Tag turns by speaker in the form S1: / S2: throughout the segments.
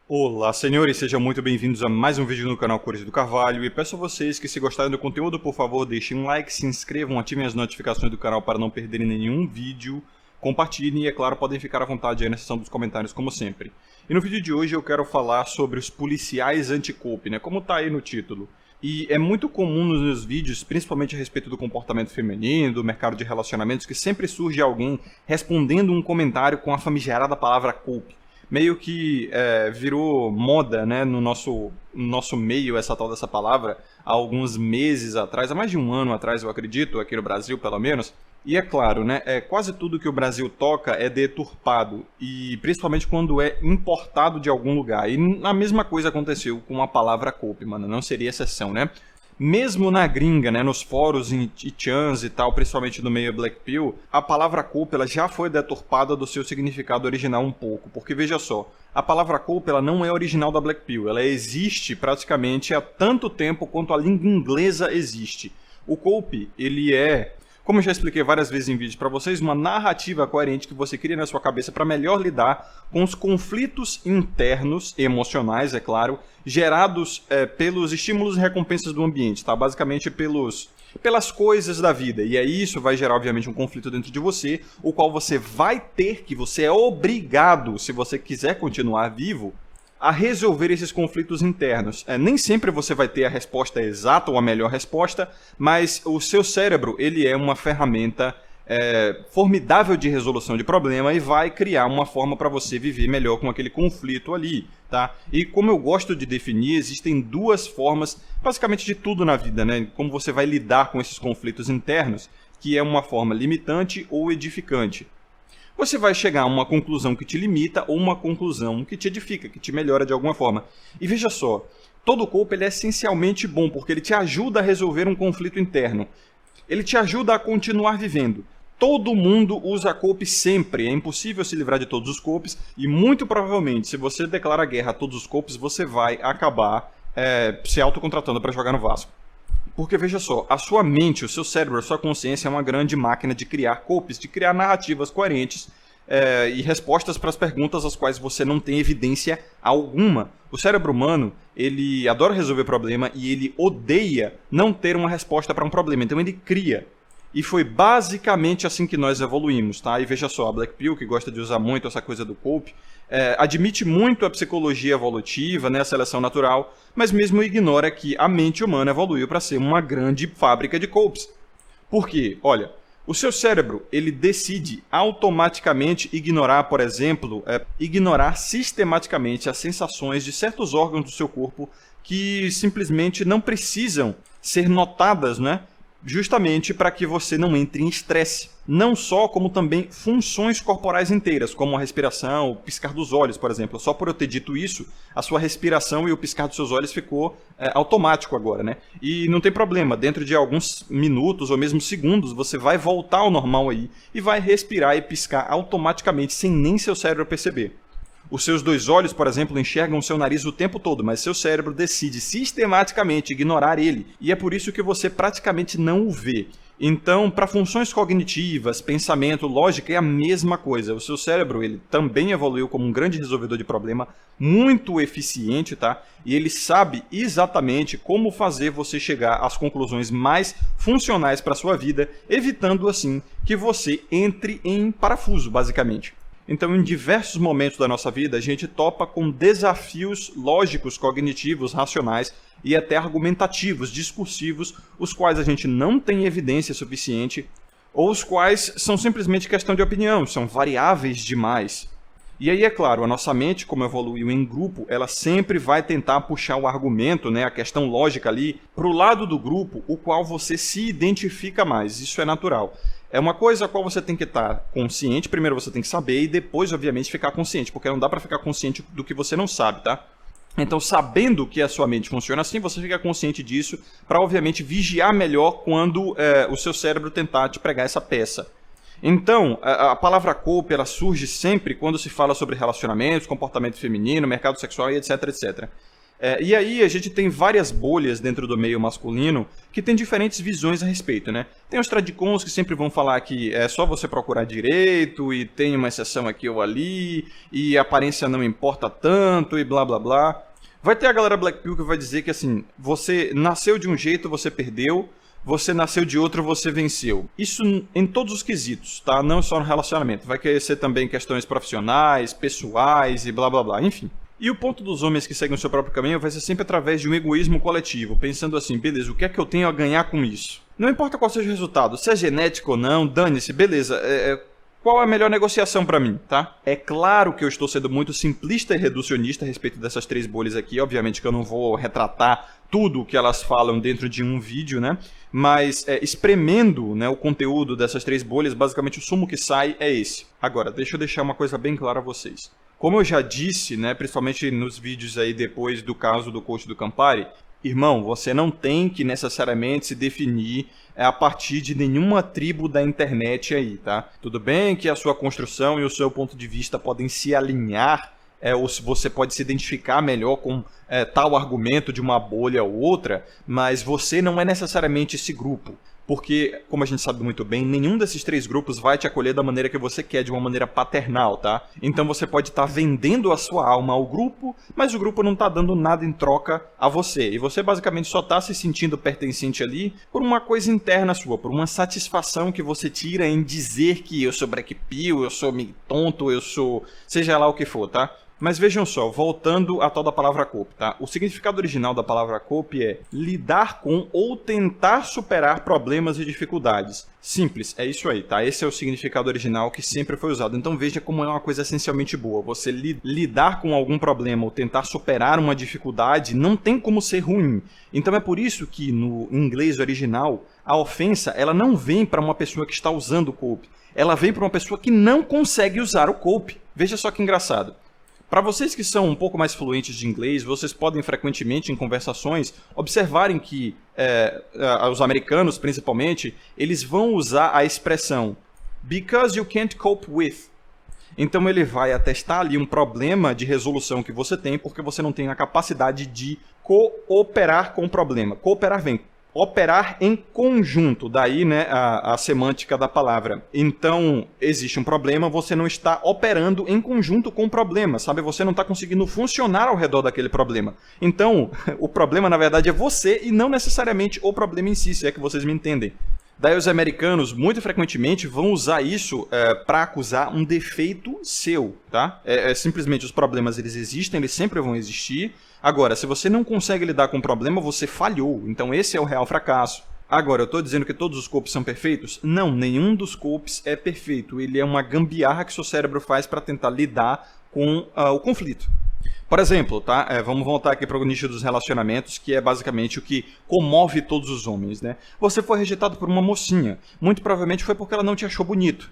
S1: Olá, senhores, sejam muito bem-vindos a mais um vídeo no canal Cores do Carvalho e peço a vocês que, se gostarem do conteúdo, por favor, deixem um like, se inscrevam, ativem as notificações do canal para não perderem nenhum vídeo, compartilhem e, é claro, podem ficar à vontade aí na seção dos comentários, como sempre. E no vídeo de hoje eu quero falar sobre os policiais anti-cope, né, como tá aí no título. E é muito comum nos meus vídeos, principalmente a respeito do comportamento feminino, do mercado de relacionamentos, que sempre surge alguém respondendo um comentário com a famigerada palavra cope. Meio que virou moda, né, no nosso meio essa tal dessa palavra há alguns meses atrás, há mais de um ano atrás eu acredito, aqui no Brasil pelo menos. E é claro, né, quase tudo que o Brasil toca é deturpado, e principalmente quando é importado de algum lugar. E a mesma coisa aconteceu com a palavra cope, mano, não seria exceção, né? Mesmo na gringa, né, nos fóruns e chans e tal, principalmente no meio Black Pill, a palavra cope ela já foi deturpada do seu significado original um pouco. Porque veja só, a palavra cope ela não é original da Black Pill, ela existe praticamente há tanto tempo quanto a língua inglesa existe. O cope, ele é, como eu já expliquei várias vezes em vídeos para vocês, uma narrativa coerente que você cria na sua cabeça para melhor lidar com os conflitos internos, emocionais, é claro, gerados pelos estímulos e recompensas do ambiente, tá? Basicamente pelas coisas da vida. E aí isso vai gerar, obviamente, um conflito dentro de você, o qual você vai ter que, você é obrigado, se você quiser continuar vivo, a resolver esses conflitos internos. Nem sempre você vai ter a resposta exata ou a melhor resposta, mas o seu cérebro ele é uma ferramenta formidável de resolução de problema e vai criar uma forma para você viver melhor com aquele conflito ali, tá? E como eu gosto de definir, existem duas formas, basicamente de tudo na vida, né? Como você vai lidar com esses conflitos internos, que é uma forma limitante ou edificante. Você vai chegar a uma conclusão que te limita ou uma conclusão que te edifica, que te melhora de alguma forma. E veja só, todo cope ele é essencialmente bom, porque ele te ajuda a resolver um conflito interno. Ele te ajuda a continuar vivendo. Todo mundo usa cope sempre, é impossível se livrar de todos os copes, e muito provavelmente, se você declara guerra a todos os copes, você vai acabar se autocontratando para jogar no Vasco. Porque veja só, a sua mente, o seu cérebro, a sua consciência é uma grande máquina de criar copes, de criar narrativas coerentes e respostas para as perguntas às quais você não tem evidência alguma. O cérebro humano, ele adora resolver problema e ele odeia não ter uma resposta para um problema, então ele cria. E foi basicamente assim que nós evoluímos, tá? E veja só, a Black Pill, que gosta de usar muito essa coisa do cope, admite muito a psicologia evolutiva, né, a seleção natural, mas mesmo ignora que a mente humana evoluiu para ser uma grande fábrica de copes. Por quê? Olha, o seu cérebro, ele decide automaticamente ignorar, por exemplo, ignorar sistematicamente as sensações de certos órgãos do seu corpo que simplesmente não precisam ser notadas, né? Justamente para que você não entre em estresse. Não só, como também funções corporais inteiras, como a respiração, o piscar dos olhos, por exemplo. Só por eu ter dito isso, a sua respiração e o piscar dos seus olhos ficou automático agora, né? E não tem problema, dentro de alguns minutos ou mesmo segundos, você vai voltar ao normal aí e vai respirar e piscar automaticamente, sem nem seu cérebro perceber. Os seus dois olhos, por exemplo, enxergam o seu nariz o tempo todo, mas seu cérebro decide sistematicamente ignorar ele, e é por isso que você praticamente não o vê. Então, para funções cognitivas, pensamento, lógica, é a mesma coisa. O seu cérebro ele também evoluiu como um grande resolvedor de problema, muito eficiente, tá? E ele sabe exatamente como fazer você chegar às conclusões mais funcionais para a sua vida, evitando assim que você entre em parafuso, basicamente. Então, em diversos momentos da nossa vida, a gente topa com desafios lógicos, cognitivos, racionais e até argumentativos, discursivos, os quais a gente não tem evidência suficiente, ou os quais são simplesmente questão de opinião, são variáveis demais. E aí, é claro, a nossa mente, como evoluiu em grupo, ela sempre vai tentar puxar o argumento, né, a questão lógica ali, para o lado do grupo, o qual você se identifica mais. Isso é natural. É uma coisa a qual você tem que estar consciente, primeiro você tem que saber e depois, obviamente, ficar consciente, porque não dá para ficar consciente do que você não sabe, tá? Então, sabendo que a sua mente funciona assim, você fica consciente disso para, obviamente, vigiar melhor quando o seu cérebro tentar te pregar essa peça. Então, a palavra cope ela surge sempre quando se fala sobre relacionamentos, comportamento feminino, mercado sexual e etc, etc. E aí a gente tem várias bolhas dentro do meio masculino que tem diferentes visões a respeito, né? Tem os tradicons que sempre vão falar que é só você procurar direito e tem uma exceção aqui ou ali e a aparência não importa tanto e blá blá blá. Vai ter a galera Black Pill que vai dizer que assim, você nasceu de um jeito, você perdeu, você nasceu de outro, você venceu. Isso em todos os quesitos, tá? Não só no relacionamento. Vai ser também questões profissionais, pessoais e blá blá blá, enfim. E o ponto dos homens que seguem o seu próprio caminho vai ser sempre através de um egoísmo coletivo, pensando assim, beleza, o que é que eu tenho a ganhar com isso? Não importa qual seja o resultado, se é genético ou não, dane-se, beleza, qual é a melhor negociação pra mim, tá? É claro que eu estou sendo muito simplista e reducionista a respeito dessas 3 bolhas aqui, obviamente que eu não vou retratar tudo o que elas falam dentro de um vídeo, né? Mas espremendo, né, o conteúdo dessas 3 bolhas, basicamente o sumo que sai é esse. Agora, deixa eu deixar uma coisa bem clara a vocês. Como eu já disse, né, principalmente nos vídeos aí depois do caso do coach do Campari, irmão, você não tem que necessariamente se definir a partir de nenhuma tribo da internet aí, tá? Tudo bem que a sua construção e o seu ponto de vista podem se alinhar, ou se você pode se identificar melhor com tal argumento de uma bolha ou outra, mas você não é necessariamente esse grupo. Porque, como a gente sabe muito bem, nenhum desses 3 grupos vai te acolher da maneira que você quer, de uma maneira paternal, tá? Então você pode estar vendendo a sua alma ao grupo, mas o grupo não está dando nada em troca a você. E você basicamente só está se sentindo pertencente ali por uma coisa interna sua, por uma satisfação que você tira em dizer que eu sou Black Pill, eu sou tonto, eu sou... seja lá o que for, tá? Mas vejam só, voltando à tal da palavra cope, tá? O significado original da palavra cope é lidar com ou tentar superar problemas e dificuldades. Simples, é isso aí, tá? Esse é o significado original que sempre foi usado. Então veja como é uma coisa essencialmente boa. Você lidar com algum problema ou tentar superar uma dificuldade não tem como ser ruim. Então é por isso que no inglês original, a ofensa ela não vem para uma pessoa que está usando o cope. Ela vem para uma pessoa que não consegue usar o cope. Veja só que engraçado. Para vocês que são um pouco mais fluentes de inglês, vocês podem frequentemente em conversações observarem que os americanos, principalmente, eles vão usar a expressão because you can't cope with. Então ele vai atestar ali um problema de resolução que você tem porque você não tem a capacidade de cooperar com o problema. Cooperar vem. Operar em conjunto, daí né, a semântica da palavra. Então, existe um problema, você não está operando em conjunto com o problema, sabe? Você não está conseguindo funcionar ao redor daquele problema. Então, o problema, na verdade, é você e não necessariamente o problema em si, se é que vocês me entendem. Daí os americanos, muito frequentemente, vão usar isso para acusar um defeito seu, tá? Simplesmente os problemas, eles existem, eles sempre vão existir. Agora, se você não consegue lidar com o problema, você falhou. Então esse é o real fracasso. Agora, eu estou dizendo que todos os copes são perfeitos? Não, nenhum dos copes é perfeito. Ele é uma gambiarra que seu cérebro faz para tentar lidar com o conflito. Por exemplo, tá? Vamos voltar aqui para o nicho dos relacionamentos, que é basicamente o que comove todos os homens, né? Você foi rejeitado por uma mocinha. Muito provavelmente foi porque ela não te achou bonito.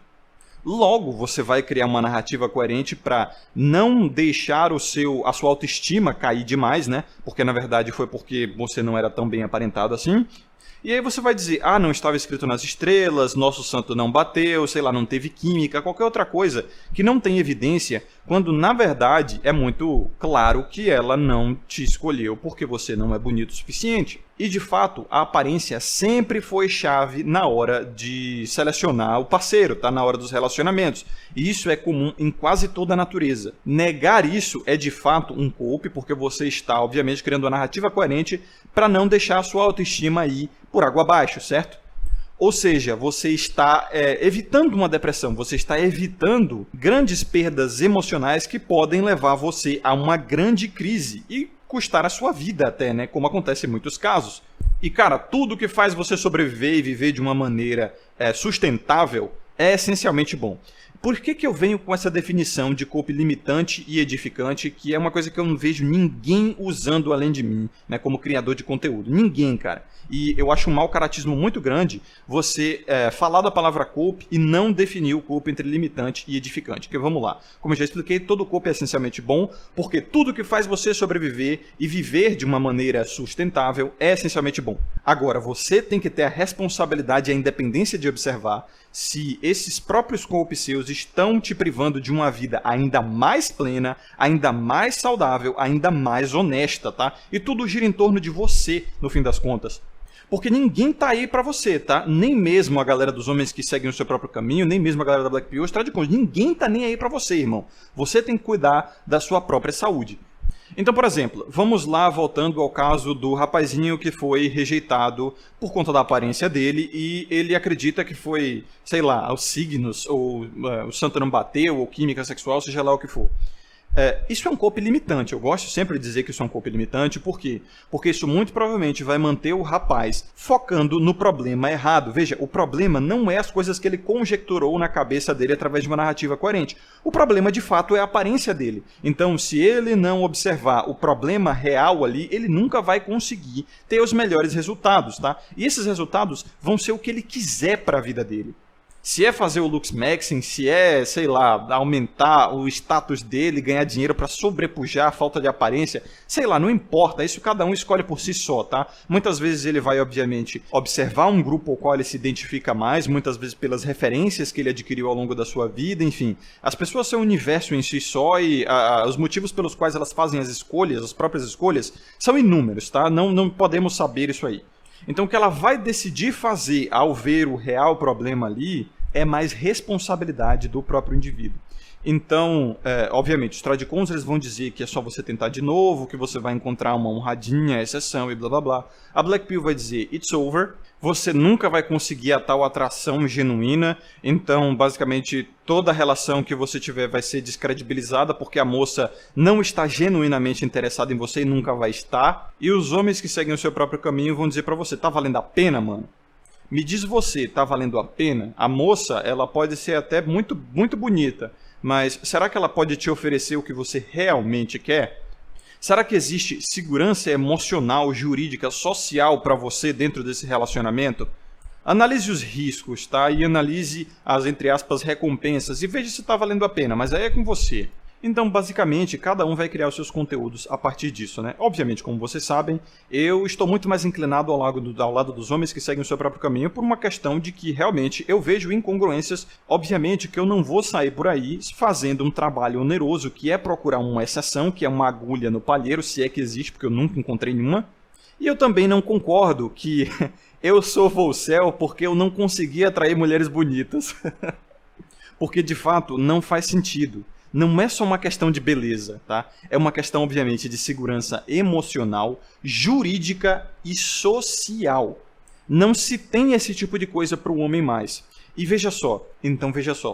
S1: Logo, você vai criar uma narrativa coerente para não deixar a sua autoestima cair demais, né? Porque, na verdade, foi porque você não era tão bem aparentado assim. E aí você vai dizer, não estava escrito nas estrelas, nosso santo não bateu, sei lá, não teve química, qualquer outra coisa que não tem evidência, quando na verdade é muito claro que ela não te escolheu porque você não é bonito o suficiente. E de fato, a aparência sempre foi chave na hora de selecionar o parceiro, tá? Na hora dos relacionamentos. E isso é comum em quase toda a natureza. Negar isso é de fato um golpe, porque você está, obviamente, criando uma narrativa coerente para não deixar a sua autoestima ir por água abaixo, certo? Ou seja, você está evitando uma depressão, você está evitando grandes perdas emocionais que podem levar você a uma grande crise e custar a sua vida até, né? Como acontece em muitos casos. E, cara, tudo que faz você sobreviver e viver de uma maneira sustentável é essencialmente bom. Por que eu venho com essa definição de cope limitante e edificante, que é uma coisa que eu não vejo ninguém usando além de mim, né, como criador de conteúdo? Ninguém, cara. E eu acho um mau caratismo muito grande você falar da palavra cope e não definir o cope entre limitante e edificante. Porque vamos lá, como eu já expliquei, todo cope é essencialmente bom, porque tudo que faz você sobreviver e viver de uma maneira sustentável é essencialmente bom. Agora, você tem que ter a responsabilidade e a independência de observar se esses próprios golpes seus estão te privando de uma vida ainda mais plena, ainda mais saudável, ainda mais honesta, tá? E tudo gira em torno de você, no fim das contas. Porque ninguém tá aí pra você, tá? Nem mesmo a galera dos homens que seguem o seu próprio caminho, nem mesmo a galera da Black Pill, ninguém tá nem aí pra você, irmão. Você tem que cuidar da sua própria saúde. Então, por exemplo, vamos lá voltando ao caso do rapazinho que foi rejeitado por conta da aparência dele e ele acredita que foi, sei lá, os signos, ou o santo não bateu, ou química sexual, seja lá o que for. Isso é um golpe limitante. Eu gosto sempre de dizer que isso é um golpe limitante. Por quê? Porque isso muito provavelmente vai manter o rapaz focando no problema errado. Veja, o problema não é as coisas que ele conjecturou na cabeça dele através de uma narrativa coerente. O problema, de fato, é a aparência dele. Então, se ele não observar o problema real ali, ele nunca vai conseguir ter os melhores resultados, tá? E esses resultados vão ser o que ele quiser para a vida dele. Se é fazer o Lux Maxing, se é, sei lá, aumentar o status dele, ganhar dinheiro para sobrepujar a falta de aparência, sei lá, não importa, isso cada um escolhe por si só, tá? Muitas vezes ele vai, obviamente, observar um grupo ao qual ele se identifica mais, muitas vezes pelas referências que ele adquiriu ao longo da sua vida, enfim. As pessoas são um universo em si só e os motivos pelos quais elas fazem as escolhas, as próprias escolhas, são inúmeros, tá? Não podemos saber isso aí. Então o que ela vai decidir fazer ao ver o real problema ali é mais responsabilidade do próprio indivíduo. Então, obviamente, os tradicons eles vão dizer que é só você tentar de novo, que você vai encontrar uma honradinha exceção e blá blá blá. A Black Pill vai dizer, it's over, você nunca vai conseguir a tal atração genuína, então, basicamente, toda relação que você tiver vai ser descredibilizada porque a moça não está genuinamente interessada em você e nunca vai estar. E os homens que seguem o seu próprio caminho vão dizer pra você, tá valendo a pena, mano? Me diz você, tá valendo a pena? A moça, ela pode ser até muito, muito bonita, mas será que ela pode te oferecer o que você realmente quer? Será que existe segurança emocional, jurídica, social para você dentro desse relacionamento? Analise os riscos, tá? E analise as, entre aspas, recompensas e veja se tá valendo a pena, mas aí é com você. Então, basicamente, cada um vai criar os seus conteúdos a partir disso, né? Obviamente, como vocês sabem, eu estou muito mais inclinado ao lado dos homens que seguem o seu próprio caminho por uma questão de que, realmente, eu vejo incongruências. Obviamente que eu não vou sair por aí fazendo um trabalho oneroso, que é procurar uma exceção, que é uma agulha no palheiro, se é que existe, porque eu nunca encontrei nenhuma. E eu também não concordo que eu sou Volcel porque eu não consegui atrair mulheres bonitas. Porque, de fato, não faz sentido. Não é só uma questão de beleza, tá? É uma questão, obviamente, de segurança emocional, jurídica e social. Não se tem esse tipo de coisa para o homem mais. E veja só,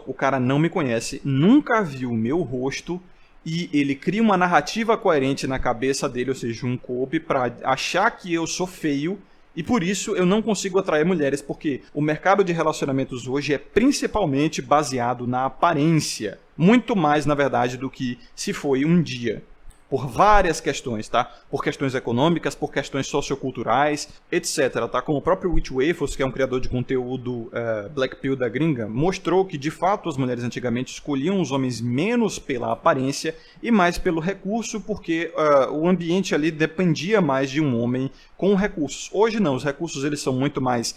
S1: o cara não me conhece, nunca viu o meu rosto e ele cria uma narrativa coerente na cabeça dele, ou seja, um golpe para achar que eu sou feio. E por isso eu não consigo atrair mulheres, porque o mercado de relacionamentos hoje é principalmente baseado na aparência. Muito mais, na verdade, do que se foi um dia. Por várias questões, tá? Por questões econômicas, por questões socioculturais, etc, tá? Como o próprio Witch Waffles, que é um criador de conteúdo Black Pill da gringa, mostrou que, de fato, as mulheres antigamente escolhiam os homens menos pela aparência e mais pelo recurso, porque o ambiente ali dependia mais de um homem com recursos. Hoje não, os recursos eles são muito mais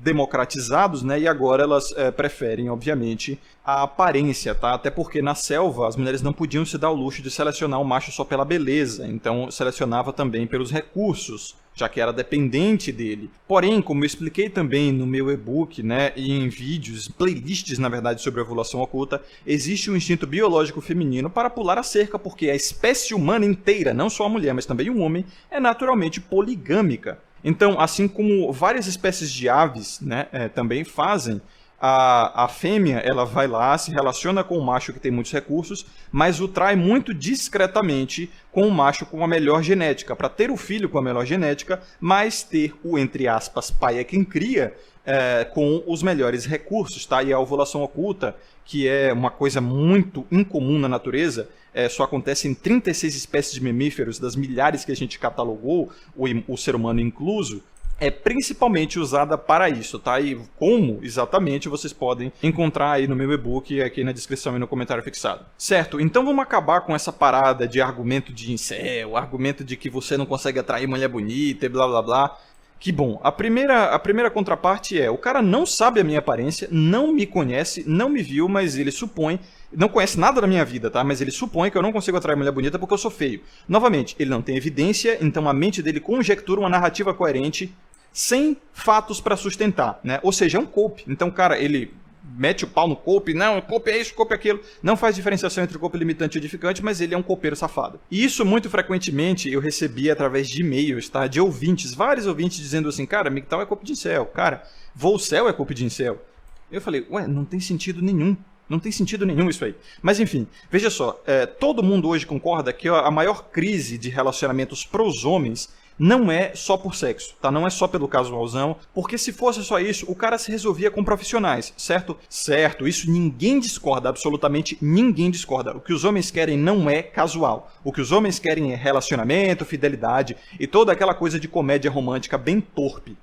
S1: democratizados, né? E agora elas preferem, obviamente, a aparência, tá? Até porque na selva as mulheres não podiam se dar o luxo de selecionar o macho só pela beleza, então selecionava também pelos recursos, já que era dependente dele. Porém, como eu expliquei também no meu e-book, né, e em vídeos, playlists, na verdade, sobre a ovulação oculta, existe um instinto biológico feminino para pular a cerca, porque a espécie humana inteira, não só a mulher, mas também o homem, é naturalmente poligâmica. Então, assim como várias espécies de aves, né, também fazem, a fêmea ela vai lá, se relaciona com o macho que tem muitos recursos, mas o trai muito discretamente com o macho com a melhor genética, para ter o filho com a melhor genética, mas ter o, entre aspas, pai é quem cria, com os melhores recursos, tá? E a ovulação oculta, que é uma coisa muito incomum na natureza, só acontece em 36 espécies de mamíferos, das milhares que a gente catalogou, o ser humano incluso, é principalmente usada para isso, tá? E como exatamente vocês podem encontrar aí no meu e-book, aqui na descrição e no comentário fixado. Certo, então vamos acabar com essa parada de argumento de incel, argumento de que você não consegue atrair mulher bonita e blá blá blá. Que bom. A primeira contraparte é, o cara não sabe a minha aparência, não me conhece, não me viu, mas ele supõe, não conhece nada da minha vida, tá? Mas ele supõe que eu não consigo atrair mulher bonita porque eu sou feio. Novamente, ele não tem evidência, então a mente dele conjectura uma narrativa coerente sem fatos para sustentar, né? Ou seja, é um cope. Então, cara, ele mete o pau no cope, não, cope é isso, cope é aquilo. Não faz diferenciação entre cope limitante e edificante, mas ele é um copeiro safado. E isso, muito frequentemente, eu recebia através de e-mails, tá? De ouvintes, vários ouvintes dizendo assim, cara, MGTOW é cope de incel, cara, Volcel é cope de incel. Eu falei, ué, não tem sentido nenhum. Não tem sentido nenhum isso aí. Mas enfim, veja só, todo mundo hoje concorda que a maior crise de relacionamentos pros homens não é só por sexo, tá? Não é só pelo casualzão, porque se fosse só isso, o cara se resolvia com profissionais, certo? Certo, isso ninguém discorda, absolutamente ninguém discorda. O que os homens querem não é casual. O que os homens querem é relacionamento, fidelidade e toda aquela coisa de comédia romântica bem torpe.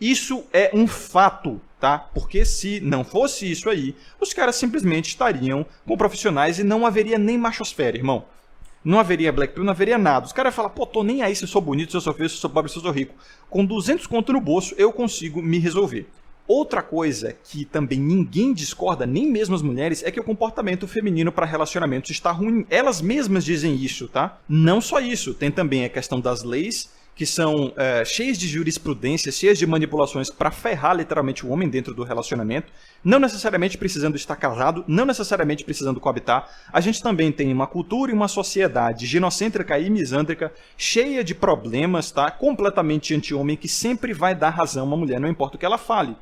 S1: Isso é um fato, tá? Porque se não fosse isso aí, os caras simplesmente estariam com profissionais e não haveria nem machosfera, irmão. Não haveria Black Pill, não haveria nada. Os caras iam falar, pô, tô nem aí se eu sou bonito, se eu sou feio, se eu sou pobre, se eu sou rico. Com 200 conto no bolso, eu consigo me resolver. Outra coisa que também ninguém discorda, nem mesmo as mulheres, é que o comportamento feminino para relacionamentos está ruim. Elas mesmas dizem isso, tá? Não só isso, tem também a questão das leis, que são cheias de jurisprudência, cheias de manipulações para ferrar literalmente o homem dentro do relacionamento, não necessariamente precisando estar casado, não necessariamente precisando coabitar. A gente também tem uma cultura e uma sociedade ginocêntrica e misândrica, cheia de problemas, tá? Completamente anti-homem, que sempre vai dar razão a uma mulher, não importa o que ela fale.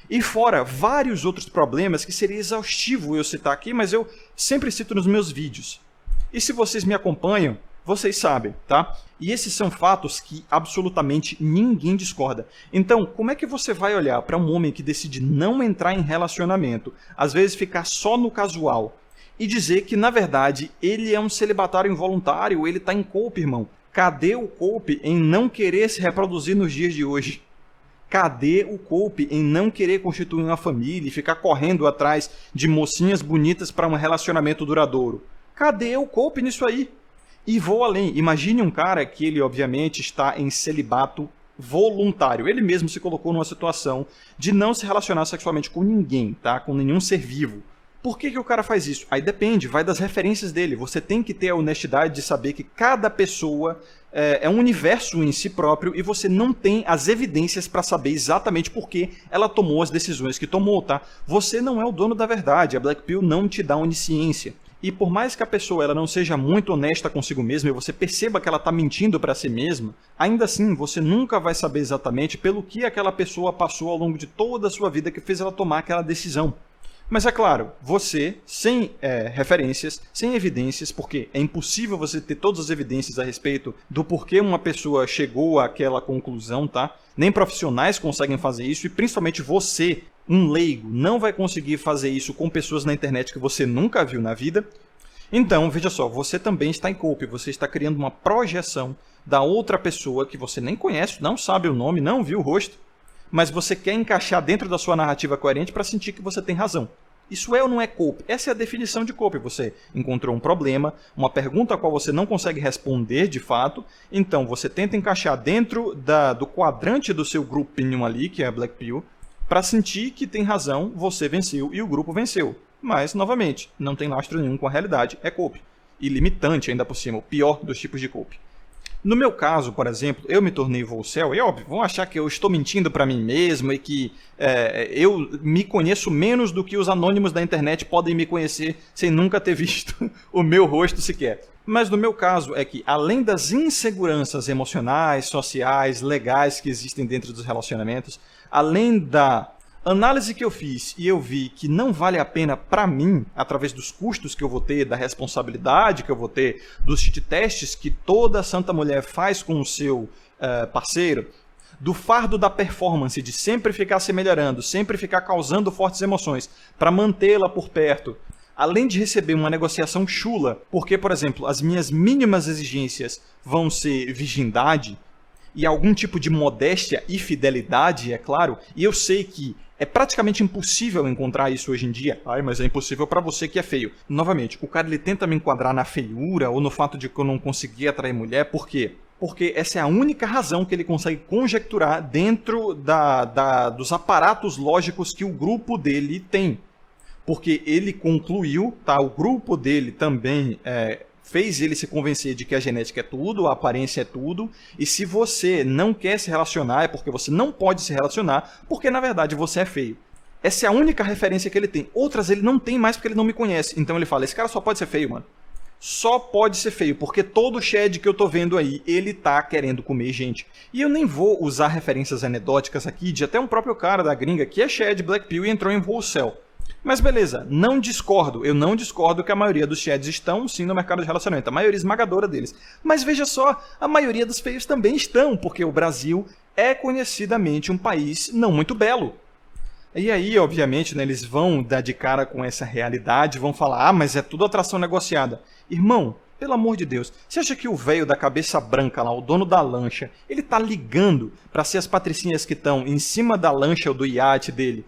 S1: E fora vários outros problemas que seria exaustivo eu citar aqui, mas eu sempre cito nos meus vídeos. E se vocês me acompanham, vocês sabem, tá? E esses são fatos que absolutamente ninguém discorda. Então, como é que você vai olhar para um homem que decide não entrar em relacionamento, às vezes ficar só no casual, e dizer que, na verdade, ele é um celibatário involuntário, ele tá em cope, irmão? Cadê o cope em não querer se reproduzir nos dias de hoje? Cadê o cope em não querer constituir uma família e ficar correndo atrás de mocinhas bonitas para um relacionamento duradouro? Cadê o cope nisso aí? E vou além, imagine um cara que ele obviamente está em celibato voluntário. Ele mesmo se colocou numa situação de não se relacionar sexualmente com ninguém, tá? Com nenhum ser vivo. Por que o cara faz isso? Aí depende, vai das referências dele. Você tem que ter a honestidade de saber que cada pessoa é um universo em si próprio e você não tem as evidências para saber exatamente por que ela tomou as decisões que tomou, tá? Você não é o dono da verdade, a Black Pill não te dá onisciência. E por mais que a pessoa ela não seja muito honesta consigo mesma e você perceba que ela está mentindo para si mesma, ainda assim você nunca vai saber exatamente pelo que aquela pessoa passou ao longo de toda a sua vida que fez ela tomar aquela decisão. Mas é claro, você, sem referências, sem evidências, porque é impossível você ter todas as evidências a respeito do porquê uma pessoa chegou àquela conclusão, tá? Nem profissionais conseguem fazer isso, e principalmente você, um leigo, não vai conseguir fazer isso com pessoas na internet que você nunca viu na vida. Então, veja só, você também está em cope, você está criando uma projeção da outra pessoa que você nem conhece, não sabe o nome, não viu o rosto, mas você quer encaixar dentro da sua narrativa coerente para sentir que você tem razão. Isso é ou não é cope? Essa é a definição de cope. Você encontrou um problema, uma pergunta a qual você não consegue responder de fato, então você tenta encaixar dentro do quadrante do seu grupinho ali, que é a Black Pill, para sentir que tem razão, você venceu e o grupo venceu. Mas, novamente, não tem lastro nenhum com a realidade, é cope. E limitante ainda por cima, o pior dos tipos de cope. No meu caso, por exemplo, eu me tornei Volcel, e óbvio, vão achar que eu estou mentindo para mim mesmo e que eu me conheço menos do que os anônimos da internet podem me conhecer sem nunca ter visto o meu rosto sequer. Mas no meu caso é que, além das inseguranças emocionais, sociais, legais que existem dentro dos relacionamentos, além da análise que eu fiz e eu vi que não vale a pena para mim, através dos custos que eu vou ter, da responsabilidade que eu vou ter, dos testes que toda santa mulher faz com o seu parceiro, do fardo da performance, de sempre ficar se melhorando, sempre ficar causando fortes emoções para mantê-la por perto, além de receber uma negociação chula, porque, por exemplo, as minhas mínimas exigências vão ser virgindade e algum tipo de modéstia e fidelidade, é claro, e eu sei que é praticamente impossível encontrar isso hoje em dia. Ai, mas é impossível para você que é feio. Novamente, o cara ele tenta me enquadrar na feiura ou no fato de que eu não consegui atrair mulher. Por quê? porque essa é a única razão que ele consegue conjecturar dentro dos aparatos lógicos que o grupo dele tem. Porque ele concluiu, tá? O grupo dele também fez ele se convencer de que a genética é tudo, a aparência é tudo, e se você não quer se relacionar é porque você não pode se relacionar, porque na verdade você é feio. Essa é a única referência que ele tem. Outras ele não tem mais porque ele não me conhece. Então ele fala, esse cara só pode ser feio, mano. Só pode ser feio, porque todo Shed que eu tô vendo aí, ele tá querendo comer gente. E eu nem vou usar referências anedóticas aqui de até um próprio cara da gringa que é Shed, Black Pill e entrou em voo céu. Mas beleza, não discordo. Eu não discordo que a maioria dos Sheds estão sim no mercado de relacionamento. A maioria esmagadora deles. Mas veja só, a maioria dos feios também estão, porque o Brasil é conhecidamente um país não muito belo. E aí, obviamente, né, eles vão dar de cara com essa realidade, vão falar, ah, mas é tudo atração negociada. Irmão, pelo amor de Deus, você acha que o velho da cabeça branca lá, o dono da lancha, ele tá ligando pra ser as patricinhas que estão em cima da lancha ou do iate dele,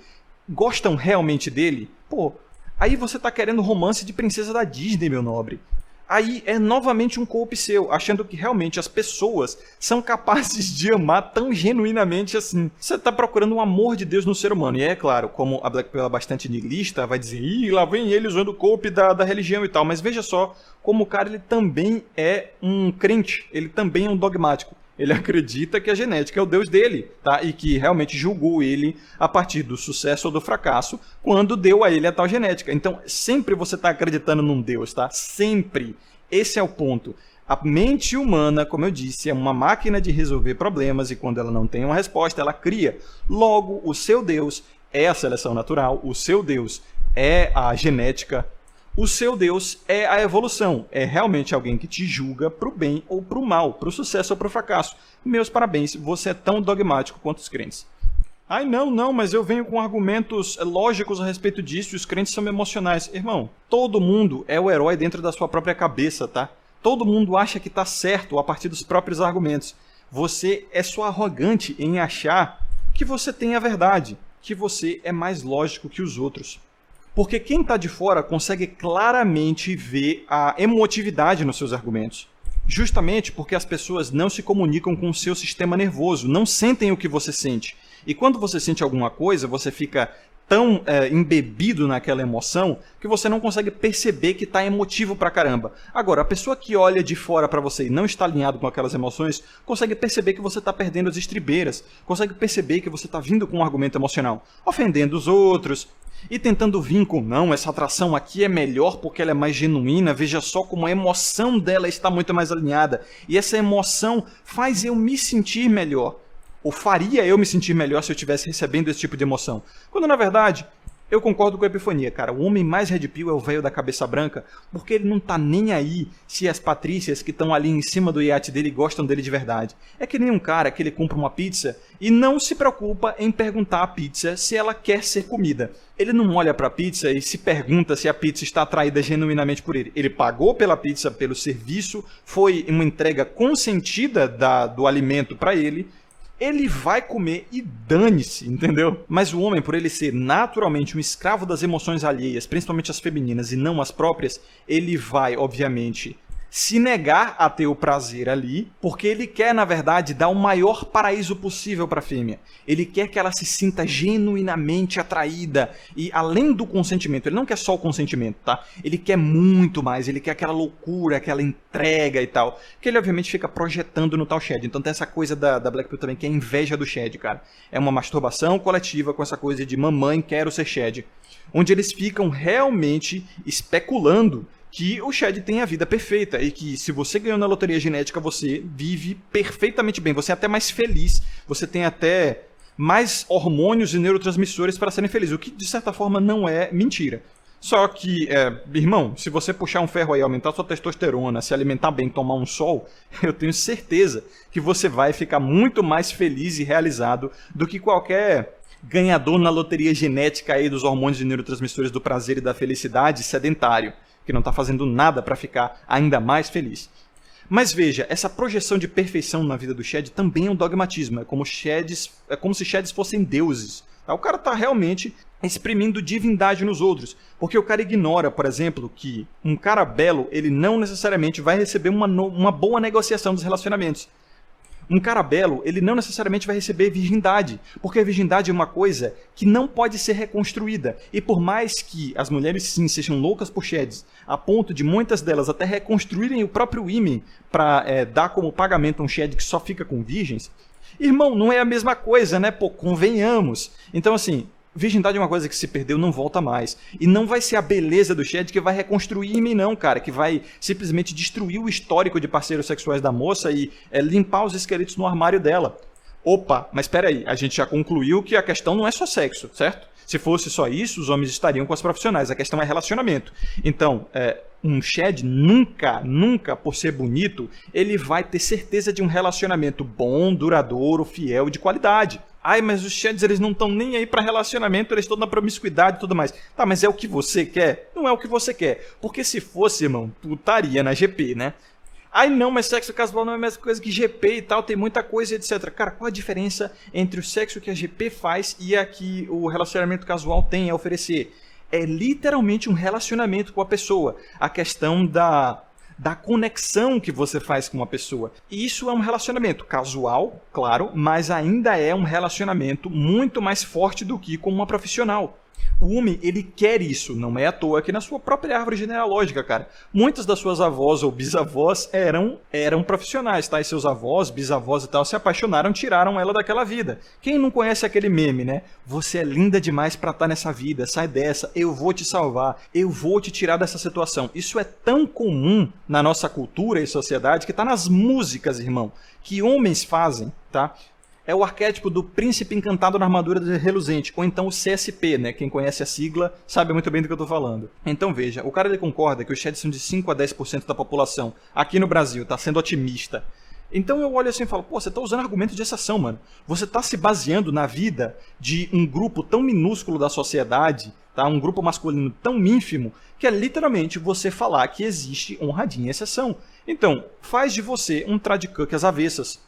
S1: gostam realmente dele? Pô, aí você tá querendo romance de princesa da Disney, meu nobre. Aí é novamente um golpe seu, achando que realmente as pessoas são capazes de amar tão genuinamente assim. Você tá procurando um amor de Deus no ser humano. E é claro, como a Black Pill é bastante niilista, vai dizer, ih, lá vem ele usando o golpe da religião e tal. Mas veja só como o cara ele também é um crente, ele também é um dogmático. Ele acredita que a genética é o Deus dele, tá? E que realmente julgou ele a partir do sucesso ou do fracasso quando deu a ele a tal genética. Então, sempre você está acreditando num Deus, tá? Sempre. Esse é o ponto. A mente humana, como eu disse, é uma máquina de resolver problemas e quando ela não tem uma resposta, ela cria. Logo, o seu Deus é a seleção natural, o seu Deus é a genética, o seu Deus é a evolução, é realmente alguém que te julga pro bem ou pro mal, pro sucesso ou pro fracasso. Meus parabéns, você é tão dogmático quanto os crentes. Ai, não, mas eu venho com argumentos lógicos a respeito disso e os crentes são emocionais. Irmão, todo mundo é o herói dentro da sua própria cabeça, tá? Todo mundo acha que tá certo a partir dos próprios argumentos. Você é só arrogante em achar que você tem a verdade, que você é mais lógico que os outros. Porque quem está de fora consegue claramente ver a emotividade nos seus argumentos. Justamente porque as pessoas não se comunicam com o seu sistema nervoso, não sentem o que você sente. E quando você sente alguma coisa, você fica tão embebido naquela emoção que você não consegue perceber que está emotivo pra caramba. Agora, a pessoa que olha de fora para você e não está alinhado com aquelas emoções, consegue perceber que você está perdendo as estribeiras, consegue perceber que você está vindo com um argumento emocional, ofendendo os outros, e tentando vir com, não, essa atração aqui é melhor porque ela é mais genuína, veja só como a emoção dela está muito mais alinhada. E essa emoção faz eu me sentir melhor. Ou faria eu me sentir melhor se eu estivesse recebendo esse tipo de emoção. Quando, na verdade, eu concordo com a epifania, cara. O homem mais red pill é o velho da cabeça branca, porque ele não tá nem aí se as patrícias que estão ali em cima do iate dele gostam dele de verdade. É que nem um cara que ele compra uma pizza e não se preocupa em perguntar à pizza se ela quer ser comida. Ele não olha pra pizza e se pergunta se a pizza está atraída genuinamente por ele. Ele pagou pela pizza, pelo serviço, foi uma entrega consentida do alimento para ele, ele vai comer e dane-se, entendeu? Mas o homem, por ele ser naturalmente um escravo das emoções alheias, principalmente as femininas e não as próprias, ele vai, obviamente, se negar a ter o prazer ali, porque ele quer, na verdade, dar o maior paraíso possível para a fêmea. Ele quer que ela se sinta genuinamente atraída e além do consentimento, ele não quer só o consentimento, tá? Ele quer muito mais, ele quer aquela loucura, aquela entrega e tal, que ele obviamente fica projetando no tal Shed. Então tem essa coisa da Black Pill também, que é a inveja do Shed, cara. É uma masturbação coletiva com essa coisa de mamãe quero ser Shed, onde eles ficam realmente especulando que o Shed tem a vida perfeita e que se você ganhou na loteria genética, você vive perfeitamente bem, você é até mais feliz, você tem até mais hormônios e neurotransmissores para serem felizes, o que de certa forma não é mentira. Só que, irmão, se você puxar um ferro aí, aumentar sua testosterona, se alimentar bem, tomar um sol, eu tenho certeza que você vai ficar muito mais feliz e realizado do que qualquer ganhador na loteria genética aí dos hormônios e neurotransmissores do prazer e da felicidade sedentário, que não está fazendo nada para ficar ainda mais feliz. Mas veja, essa projeção de perfeição na vida do Shed também é um dogmatismo, é como se Sheds fossem deuses. O cara está realmente exprimindo divindade nos outros, porque o cara ignora, por exemplo, que um cara belo, ele não necessariamente vai receber uma boa negociação dos relacionamentos. Um cara belo, ele não necessariamente vai receber virgindade, porque a virgindade é uma coisa que não pode ser reconstruída. E por mais que as mulheres sim sejam loucas por shads, a ponto de muitas delas até reconstruírem o próprio ímen para dar como pagamento um shed que só fica com virgens, irmão, não é a mesma coisa, né? Pô, convenhamos. Então assim, virgindade é uma coisa que se perdeu, não volta mais. E não vai ser a beleza do shed que vai reconstruir em mim, não, cara. Que vai simplesmente destruir o histórico de parceiros sexuais da moça e limpar os esqueletos no armário dela. Opa, mas espera aí, a gente já concluiu que a questão não é só sexo, certo? Se fosse só isso, os homens estariam com as profissionais. A questão é relacionamento. Então, um shed nunca, por ser bonito, ele vai ter certeza de um relacionamento bom, duradouro, fiel e de qualidade. Ai, mas os sheds, eles não estão nem aí para relacionamento, eles estão na promiscuidade e tudo mais. Tá, mas é o que você quer? Não é o que você quer. Porque se fosse, irmão, tu estaria na GP, né? Ai, não, mas sexo casual não é a mesma coisa que GP e tal, tem muita coisa, etc. Cara, qual a diferença entre o sexo que a GP faz e a que o relacionamento casual tem a oferecer? É literalmente um relacionamento com a pessoa. A questão da conexão que você faz com uma pessoa. E isso é um relacionamento casual, claro, mas ainda é um relacionamento muito mais forte do que com uma profissional. O homem, ele quer isso, não é à toa que na sua própria árvore genealógica, cara, muitas das suas avós ou bisavós eram profissionais, tá? E seus avós, bisavós e tal se apaixonaram, tiraram ela daquela vida. Quem não conhece aquele meme, né? Você é linda demais pra estar nessa vida, sai dessa, eu vou te salvar, eu vou te tirar dessa situação. Isso é tão comum na nossa cultura e sociedade que tá nas músicas, irmão, que homens fazem, tá? É o arquétipo do príncipe encantado na armadura reluzente, ou então o CSP, né? Quem conhece a sigla sabe muito bem do que eu tô falando. Então veja, o cara ele concorda que os shads são de 5 a 10% da população. Aqui no Brasil, tá sendo otimista. Então eu olho assim e falo, pô, você tá usando argumento de exceção, mano. Você tá se baseando na vida de um grupo tão minúsculo da sociedade, tá? Um grupo masculino tão ínfimo, que é literalmente você falar que existe honradinha exceção. Então, faz de você um tradcuck às avessas.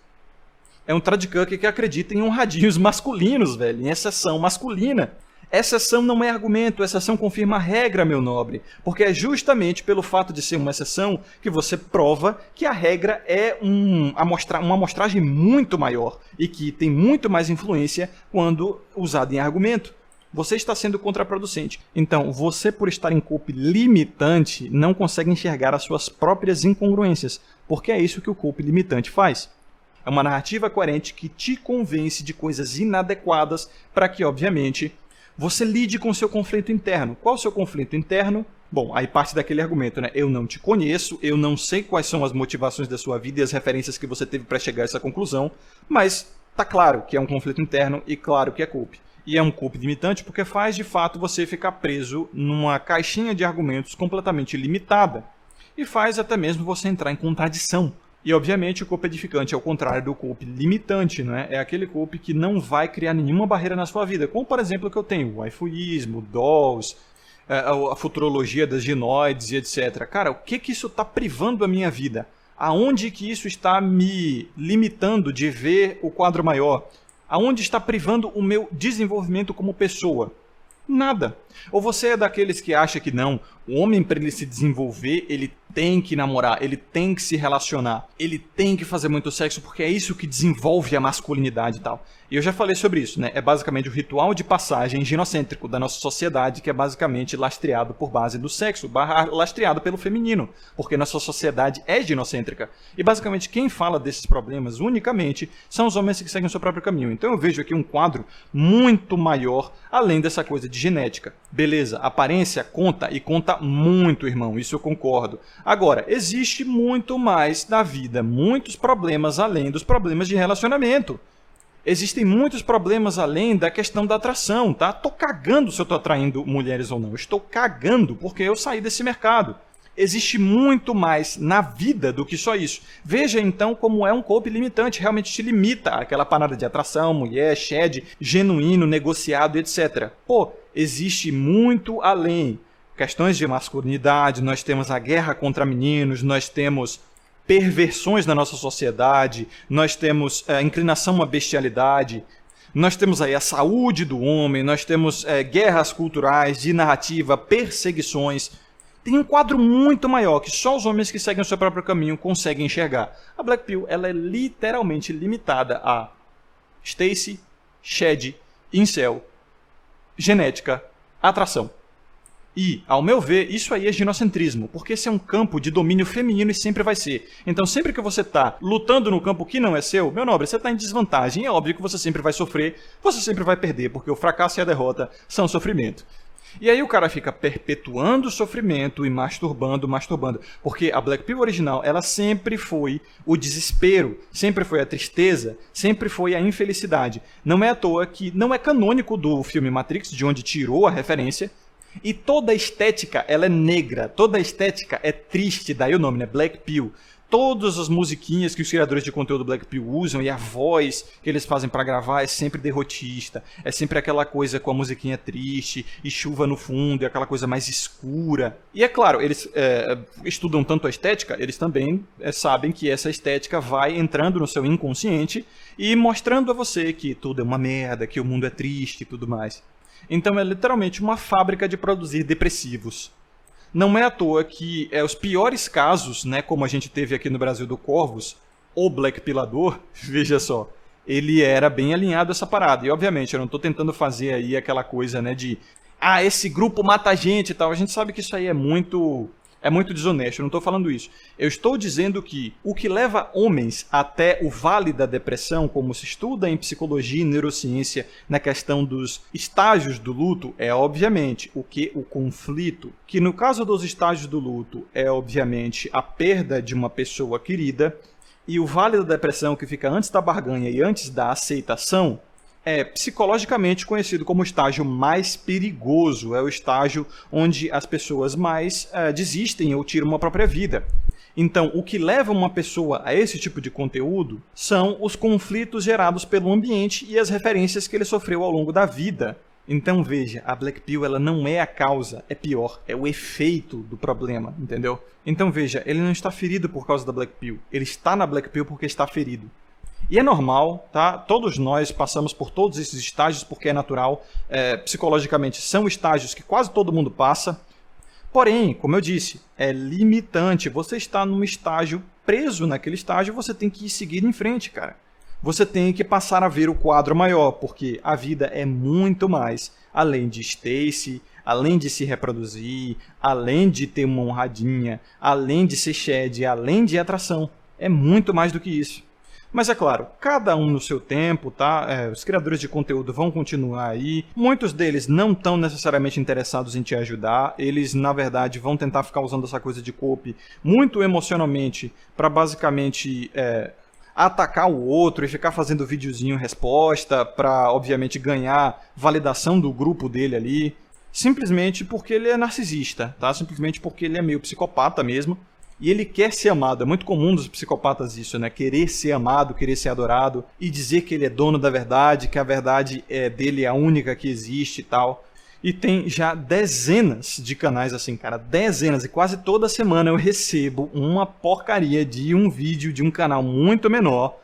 S1: É um tradcuck que acredita em honradinhos masculinos, velho, em exceção masculina. Exceção não é argumento, exceção confirma a regra, meu nobre. Porque é justamente pelo fato de ser uma exceção que você prova que a regra é uma amostragem muito maior e que tem muito mais influência quando usada em argumento. Você está sendo contraproducente. Então, você, por estar em cope limitante, não consegue enxergar as suas próprias incongruências, porque é isso que o cope limitante faz. É uma narrativa coerente que te convence de coisas inadequadas para que, obviamente, você lide com o seu conflito interno. Qual o seu conflito interno? Bom, aí parte daquele argumento, né? Eu não te conheço, eu não sei quais são as motivações da sua vida e as referências que você teve para chegar a essa conclusão, mas tá claro que é um conflito interno e claro que é cope. E é um cope limitante porque faz, de fato, você ficar preso numa caixinha de argumentos completamente limitada. E faz até mesmo você entrar em contradição. E, obviamente, o cope edificante é o contrário do cope limitante, né? É aquele cope que não vai criar nenhuma barreira na sua vida. Como, por exemplo, o que eu tenho, o waifuísmo, dolls, a futurologia das ginoides e etc. Cara, o que isso está privando a minha vida? Aonde que isso está me limitando de ver o quadro maior? Aonde está privando o meu desenvolvimento como pessoa? Nada. Ou você é daqueles que acha que não, o homem, para ele se desenvolver, ele tem que namorar, ele tem que se relacionar, ele tem que fazer muito sexo porque é isso que desenvolve a masculinidade e tal. E eu já falei sobre isso, né? É basicamente o ritual de passagem ginocêntrico da nossa sociedade que é basicamente lastreado por base do sexo, lastreado pelo feminino, porque nossa sociedade é ginocêntrica. E basicamente quem fala desses problemas unicamente são os homens que seguem o seu próprio caminho. Então eu vejo aqui um quadro muito maior, além dessa coisa de genética. Beleza, aparência conta e conta muito, irmão, isso eu concordo. Agora, existe muito mais na vida, muitos problemas além dos problemas de relacionamento. Existem muitos problemas além da questão da atração, tá? Tô cagando se eu tô atraindo mulheres ou não. Eu estou cagando porque eu saí desse mercado. Existe muito mais na vida do que só isso. Veja então como é um cope limitante, realmente te limita àquela parada de atração, mulher, shed, genuíno, negociado, etc. Pô, existe muito além. Questões de masculinidade, nós temos a guerra contra meninos, nós temos perversões na nossa sociedade, nós temos a inclinação à bestialidade, nós temos aí a saúde do homem, nós temos guerras culturais, de narrativa, perseguições. tem um quadro muito maior que só os homens que seguem o seu próprio caminho conseguem enxergar. A Black Pill, ela é literalmente limitada a Stacy, Shed, Incel, genética, atração. E, ao meu ver, isso aí é ginocentrismo, porque esse é um campo de domínio feminino e sempre vai ser. Então, sempre que você está lutando no campo que não é seu, meu nobre, você está em desvantagem. É óbvio que você sempre vai sofrer, você sempre vai perder, porque o fracasso e a derrota são sofrimento. E aí o cara fica perpetuando o sofrimento e masturbando, porque a Black Pill original, ela sempre foi o desespero, sempre foi a tristeza, sempre foi a infelicidade. Não é à toa que não é canônico do filme Matrix, de onde tirou a referência, e toda a estética, ela é negra, toda a estética é triste, daí o nome, né? Black Pill. Todas as musiquinhas que os criadores de conteúdo Black Pill usam e a voz que eles fazem pra gravar é sempre derrotista, é sempre aquela coisa com a musiquinha triste e chuva no fundo e aquela coisa mais escura. E é claro, eles estudam tanto a estética, eles também sabem que essa estética vai entrando no seu inconsciente e mostrando a você que tudo é uma merda, que o mundo é triste e tudo mais. Então é literalmente uma fábrica de produzir depressivos. Não é à toa que os piores casos, né, como a gente teve aqui no Brasil do Corvus, o Black Pilador, veja só, ele era bem alinhado a essa parada. E obviamente eu não estou tentando fazer aí aquela coisa, né, de esse grupo mata a gente e tal. A gente sabe que isso aí é muito desonesto, eu não estou falando isso. Eu estou dizendo que o que leva homens até o vale da depressão, como se estuda em psicologia e neurociência na questão dos estágios do luto, é obviamente o conflito, que no caso dos estágios do luto é obviamente a perda de uma pessoa querida, e o vale da depressão que fica antes da barganha e antes da aceitação é psicologicamente conhecido como o estágio mais perigoso, é o estágio onde as pessoas mais desistem ou tiram a própria vida. Então, o que leva uma pessoa a esse tipo de conteúdo são os conflitos gerados pelo ambiente e as referências que ele sofreu ao longo da vida. Então, veja, a Black Pill ela não é a causa, é pior, é o efeito do problema, entendeu? Então, veja, ele não está ferido por causa da Black Pill, ele está na Black Pill porque está ferido. E é normal, tá? Todos nós passamos por todos esses estágios porque é natural. Psicologicamente são estágios que quase todo mundo passa. Porém, como eu disse, é limitante. Você está num estágio, preso naquele estágio, você tem que seguir em frente, cara. Você tem que passar a ver o quadro maior, porque a vida é muito mais. Além de Stacy, além de se reproduzir, além de ter uma honradinha, além de ser shed, além de atração. É muito mais do que isso. Mas é claro, cada um no seu tempo, tá? Os criadores de conteúdo vão continuar aí. Muitos deles não estão necessariamente interessados em te ajudar. Eles, na verdade, vão tentar ficar usando essa coisa de copy muito emocionalmente para basicamente atacar o outro e ficar fazendo videozinho resposta para, obviamente, ganhar validação do grupo dele ali. Simplesmente porque ele é narcisista, tá? Simplesmente porque ele é meio psicopata mesmo. E ele quer ser amado. É muito comum dos psicopatas isso, né? Querer ser amado, querer ser adorado e dizer que ele é dono da verdade, que a verdade dele é a única que existe e tal. E tem já dezenas de canais assim, cara. Dezenas. E quase toda semana eu recebo uma porcaria de um vídeo de um canal muito menor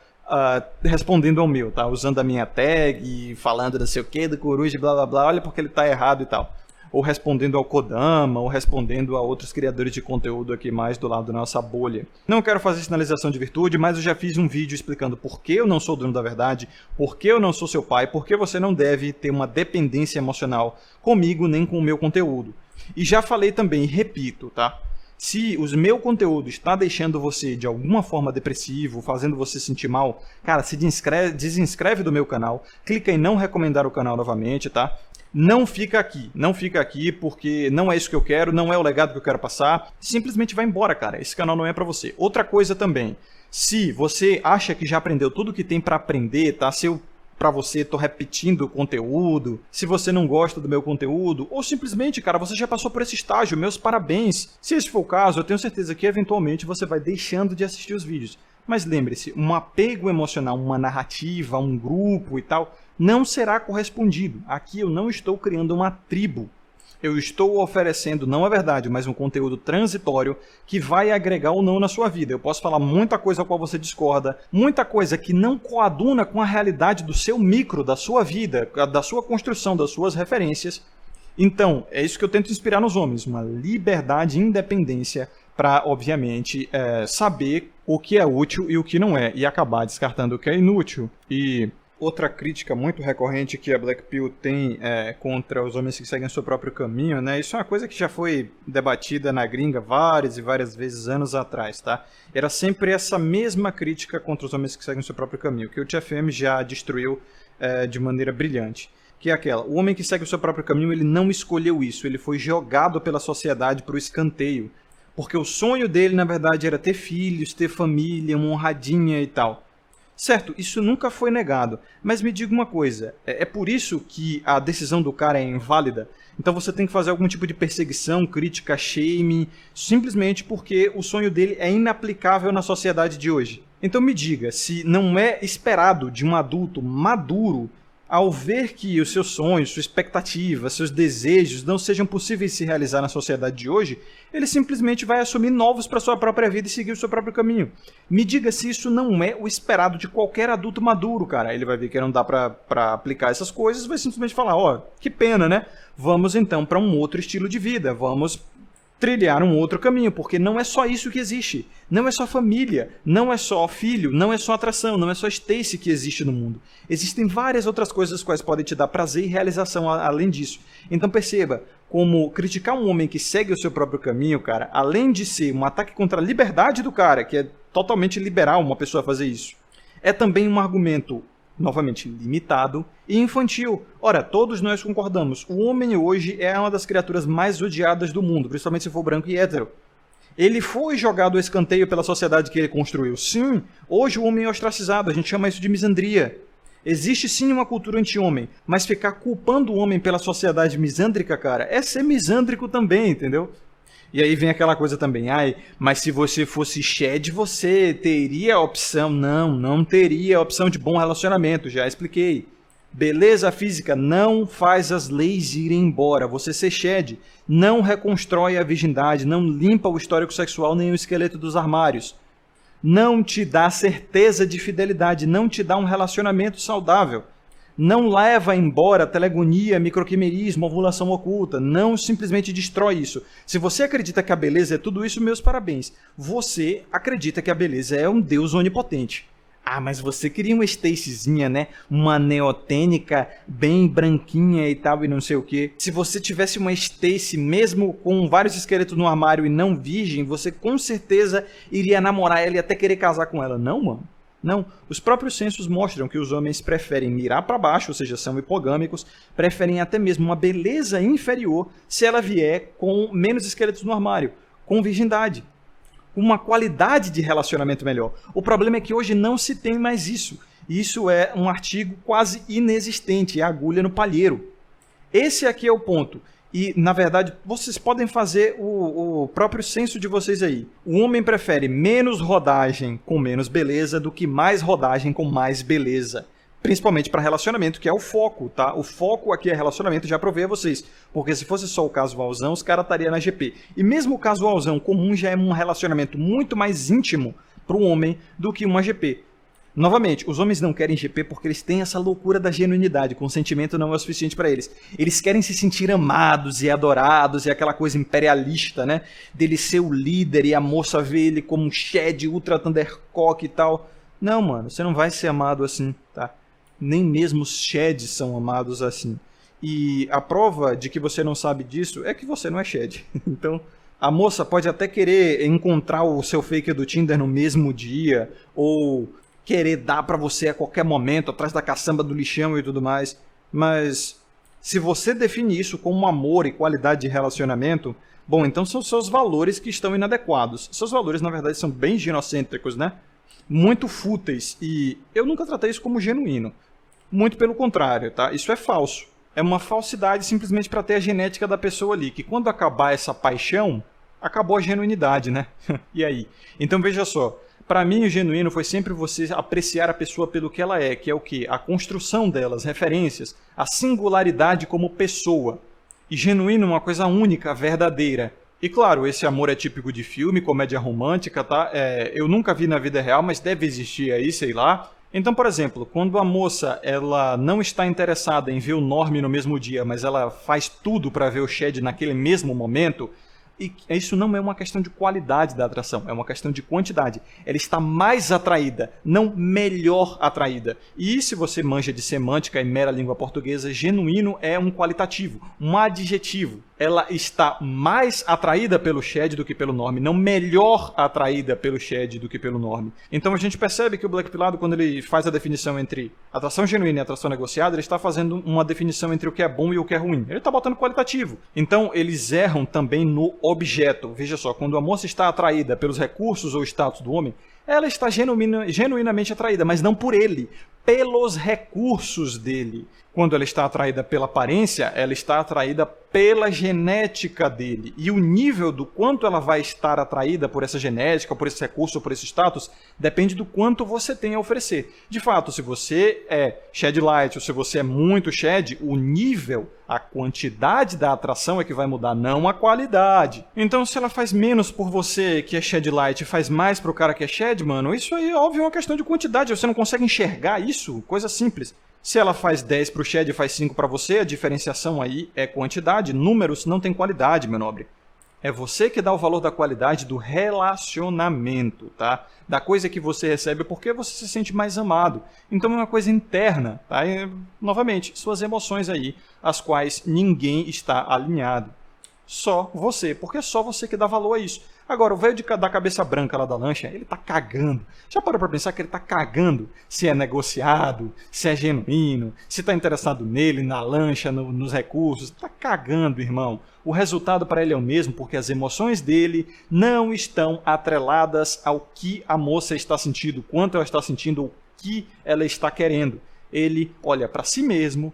S1: respondendo ao meu, tá? Usando a minha tag, falando não sei o que, do coruja, blá blá blá, olha porque ele tá errado e tal. Ou respondendo ao Kodama, ou respondendo a outros criadores de conteúdo aqui mais do lado da nossa bolha. Não quero fazer sinalização de virtude, mas eu já fiz um vídeo explicando por que eu não sou dono da verdade, por que eu não sou seu pai, por que você não deve ter uma dependência emocional comigo nem com o meu conteúdo. E já falei também, e repito, tá? Se o meu conteúdo está deixando você de alguma forma depressivo, fazendo você sentir mal, cara, se desinscreve do meu canal, clica em não recomendar o canal novamente, tá? Não fica aqui porque não é isso que eu quero, não é o legado que eu quero passar. Simplesmente vai embora, cara. Esse canal não é pra você. Outra coisa também, se você acha que já aprendeu tudo que tem pra aprender, tá? Se eu, pra você, tô repetindo o conteúdo, se você não gosta do meu conteúdo, ou simplesmente, cara, você já passou por esse estágio, meus parabéns. Se esse for o caso, eu tenho certeza que eventualmente você vai deixando de assistir os vídeos. Mas lembre-se, um apego emocional, uma narrativa, um grupo e tal, não será correspondido. Aqui eu não estou criando uma tribo. Eu estou oferecendo, não a verdade, mas um conteúdo transitório que vai agregar ou não na sua vida. Eu posso falar muita coisa a qual você discorda, muita coisa que não coaduna com a realidade do seu micro, da sua vida, da sua construção, das suas referências. Então, é isso que eu tento inspirar nos homens, uma liberdade e independência para, obviamente, saber o que é útil e o que não é, e acabar descartando o que é inútil. E outra crítica muito recorrente que a Black Pill tem contra os homens que seguem seu próprio caminho, né? Isso é uma coisa que já foi debatida na gringa várias e várias vezes anos atrás, tá? Era sempre essa mesma crítica contra os homens que seguem seu próprio caminho, que o TFM já destruiu de maneira brilhante. Que é aquela, o homem que segue o seu próprio caminho, ele não escolheu isso, ele foi jogado pela sociedade para o escanteio. Porque o sonho dele, na verdade, era ter filhos, ter família, uma honradinha e tal. Certo, isso nunca foi negado, mas me diga uma coisa, é por isso que a decisão do cara é inválida? Então você tem que fazer algum tipo de perseguição, crítica, shaming, simplesmente porque o sonho dele é inaplicável na sociedade de hoje. Então me diga, se não é esperado de um adulto maduro, ao ver que os seus sonhos, sua expectativa, seus desejos não sejam possíveis de se realizar na sociedade de hoje, ele simplesmente vai assumir novos para sua própria vida e seguir o seu próprio caminho. Me diga se isso não é o esperado de qualquer adulto maduro, cara. Ele vai ver que não dá para aplicar essas coisas, vai simplesmente falar, ó, que pena, né? Vamos então para um outro estilo de vida, vamos trilhar um outro caminho, porque não é só isso que existe. Não é só família, não é só filho, não é só atração, não é só Stacy que existe no mundo. Existem várias outras coisas quais podem te dar prazer e realização além disso. Então perceba, como criticar um homem que segue o seu próprio caminho, cara, além de ser um ataque contra a liberdade do cara, que é totalmente liberal uma pessoa fazer isso, é também um argumento novamente limitado e infantil. Ora, todos nós concordamos, o homem hoje é uma das criaturas mais odiadas do mundo, principalmente se for branco e hétero. Ele foi jogado ao escanteio pela sociedade que ele construiu. Sim, hoje o homem é ostracizado, a gente chama isso de misandria. Existe sim uma cultura anti-homem, mas ficar culpando o homem pela sociedade misândrica, cara, é ser misândrico também, entendeu? E aí vem aquela coisa também, mas se você fosse Shed, você teria a opção. Não, não teria a opção de bom relacionamento, já expliquei. Beleza física não faz as leis irem embora. Você ser Shed não reconstrói a virgindade, não limpa o histórico sexual nem o esqueleto dos armários. Não te dá certeza de fidelidade, não te dá um relacionamento saudável. Não leva embora telegonia, microquimerismo, ovulação oculta. Não simplesmente destrói isso. Se você acredita que a beleza é tudo isso, meus parabéns. Você acredita que a beleza é um deus onipotente. Ah, mas você queria uma Stacyzinha, né? Uma neotênica bem branquinha e tal e não sei o quê. Se você tivesse uma Stacy mesmo com vários esqueletos no armário e não virgem, você com certeza iria namorar ela e até querer casar com ela. Não, mano. Não, os próprios censos mostram que os homens preferem mirar para baixo, ou seja, são hipogâmicos, preferem até mesmo uma beleza inferior se ela vier com menos esqueletos no armário, com virgindade, com uma qualidade de relacionamento melhor. O problema é que hoje não se tem mais isso. Isso é um artigo quase inexistente, é agulha no palheiro. Esse aqui é o ponto. E, na verdade, vocês podem fazer o próprio censo de vocês aí. O homem prefere menos rodagem com menos beleza do que mais rodagem com mais beleza. Principalmente para relacionamento, que é o foco, tá? O foco aqui é relacionamento, já provei a vocês. Porque se fosse só o casualzão, os caras estariam na GP. E mesmo o casualzão comum já é um relacionamento muito mais íntimo para o homem do que uma GP. Novamente, os homens não querem GP porque eles têm essa loucura da genuinidade, consentimento não é o suficiente para eles. Eles querem se sentir amados e adorados e aquela coisa imperialista, né? Dele ser o líder e a moça ver ele como um Shed ultra thundercock e tal. Não, mano, você não vai ser amado assim, tá? Nem mesmo os Sheds são amados assim. E a prova de que você não sabe disso é que você não é Shed. Então, a moça pode até querer encontrar o seu fake do Tinder no mesmo dia, ou querer dar pra você a qualquer momento, atrás da caçamba do lixão e tudo mais. Mas se você define isso como amor e qualidade de relacionamento, bom, então são seus valores que estão inadequados. Seus valores, na verdade, são bem ginocêntricos, né? Muito fúteis. E eu nunca tratei isso como genuíno. Muito pelo contrário, tá? Isso é falso. É uma falsidade simplesmente para ter a genética da pessoa ali. Que quando acabar essa paixão, acabou a genuinidade, né? E aí? Então veja só. Para mim, o genuíno foi sempre você apreciar a pessoa pelo que ela é, que é o quê? A construção dela, as referências, a singularidade como pessoa. E genuíno é uma coisa única, verdadeira. E claro, esse amor é típico de filme, comédia romântica, tá? Eu nunca vi na vida real, mas deve existir aí, sei lá. Então, por exemplo, quando a moça ela não está interessada em ver o Norm no mesmo dia, mas ela faz tudo para ver o Shed naquele mesmo momento, e isso não é uma questão de qualidade da atração, é uma questão de quantidade. Ela está mais atraída, não melhor atraída. E se você manja de semântica e mera língua portuguesa, genuíno é um qualitativo, um adjetivo. Ela está mais atraída pelo Shed do que pelo Norm, não melhor atraída pelo Shed do que pelo Norm. Então a gente percebe que o Black Pilado, quando ele faz a definição entre atração genuína e atração negociada, ele está fazendo uma definição entre o que é bom e o que é ruim. Ele está botando qualitativo. Então eles erram também no objeto. Veja só, quando a moça está atraída pelos recursos ou status do homem, ela está genuinamente atraída, mas não por ele, pelos recursos dele. Quando ela está atraída pela aparência, ela está atraída pela genética dele. E o nível do quanto ela vai estar atraída por essa genética, por esse recurso, por esse status, depende do quanto você tem a oferecer. De fato, se você é Shed Light ou se você é muito Shed, o nível, a quantidade da atração é que vai mudar, não a qualidade. Então, se ela faz menos por você que é Shed Light e faz mais para o cara que é Shed, mano, isso aí, óbvio, é uma questão de quantidade. Você não consegue enxergar isso? Coisa simples. Se ela faz 10 para o Shed e faz 5 para você, a diferenciação aí é quantidade. Números não tem qualidade, meu nobre. É você que dá o valor da qualidade do relacionamento, tá? Da coisa que você recebe porque você se sente mais amado. Então é uma coisa interna, tá? E, novamente, suas emoções aí, as quais ninguém está alinhado. Só você, porque é só você que dá valor a isso. Agora, o velho da cabeça branca lá da lancha, ele tá cagando. Já parou pra pensar que ele tá cagando se é negociado, se é genuíno, se tá interessado nele, na lancha, nos recursos? Tá cagando, irmão. O resultado para ele é o mesmo, porque as emoções dele não estão atreladas ao que a moça está sentindo, quanto ela está sentindo, o que ela está querendo. Ele olha para si mesmo,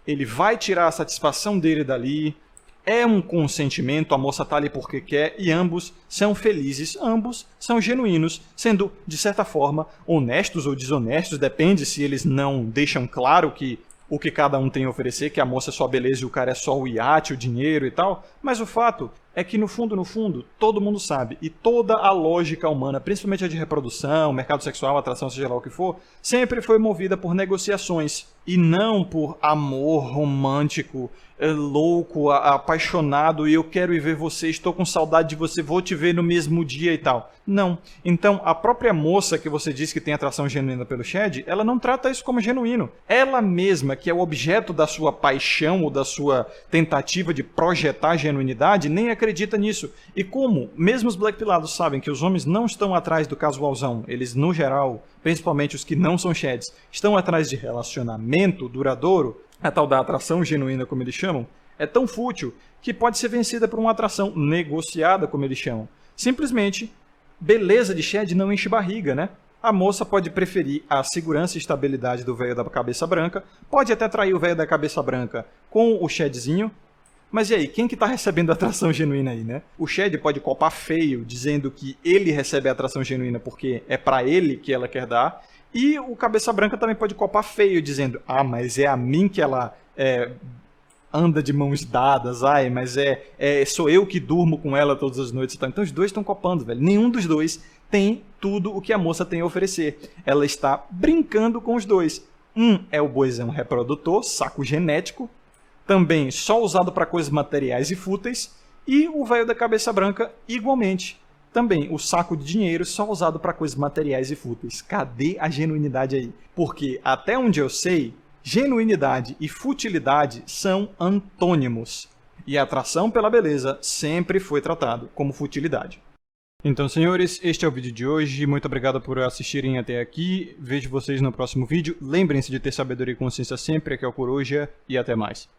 S1: ele vai tirar a satisfação dele dali. É um consentimento, a moça está ali porque quer e ambos são felizes, ambos são genuínos, sendo, de certa forma, honestos ou desonestos, depende se eles não deixam claro que o que cada um tem a oferecer, que a moça é só beleza e o cara é só o iate, o dinheiro e tal, mas o fato é que no fundo, todo mundo sabe, e toda a lógica humana, principalmente a de reprodução, mercado sexual, atração, seja lá o que for, sempre foi movida por negociações, e não por amor romântico, louco, apaixonado, e eu quero ir ver você, estou com saudade de você, vou te ver no mesmo dia e tal. Não. Então, a própria moça que você diz que tem atração genuína pelo Shed, ela não trata isso como genuíno. Ela mesma, que é o objeto da sua paixão ou da sua tentativa de projetar genuinidade, nem acredita nisso. E como, mesmo os Black Pilados sabem que os homens não estão atrás do casualzão, eles, no geral, principalmente os que não são Sheds, estão atrás de relacionamento duradouro, a tal da atração genuína, como eles chamam, é tão fútil que pode ser vencida por uma atração negociada, como eles chamam. Simplesmente, beleza de Shed não enche barriga, né? A moça pode preferir a segurança e estabilidade do velho da cabeça branca, pode até trair o velho da cabeça branca com o Shedzinho, mas e aí, quem que tá recebendo a atração genuína aí, né? O Shed pode copar feio, dizendo que ele recebe a atração genuína porque é pra ele que ela quer dar, e o cabeça branca também pode copar feio, dizendo, ah, mas é a mim que ela anda de mãos dadas, ai, mas sou eu que durmo com ela todas as noites e tal. Então os dois estão copando, velho. Nenhum dos dois tem tudo o que a moça tem a oferecer. Ela está brincando com os dois. Um é o boizão reprodutor, saco genético, também só usado para coisas materiais e fúteis, e o velho da cabeça branca igualmente. Também o saco de dinheiro só usado para coisas materiais e fúteis. Cadê a genuinidade aí? Porque até onde eu sei, genuinidade e futilidade são antônimos. E a atração pela beleza sempre foi tratado como futilidade. Então, senhores, este é o vídeo de hoje. Muito obrigado por assistirem até aqui. Vejo vocês no próximo vídeo. Lembrem-se de ter sabedoria e consciência sempre, que é o Coruja, e até mais.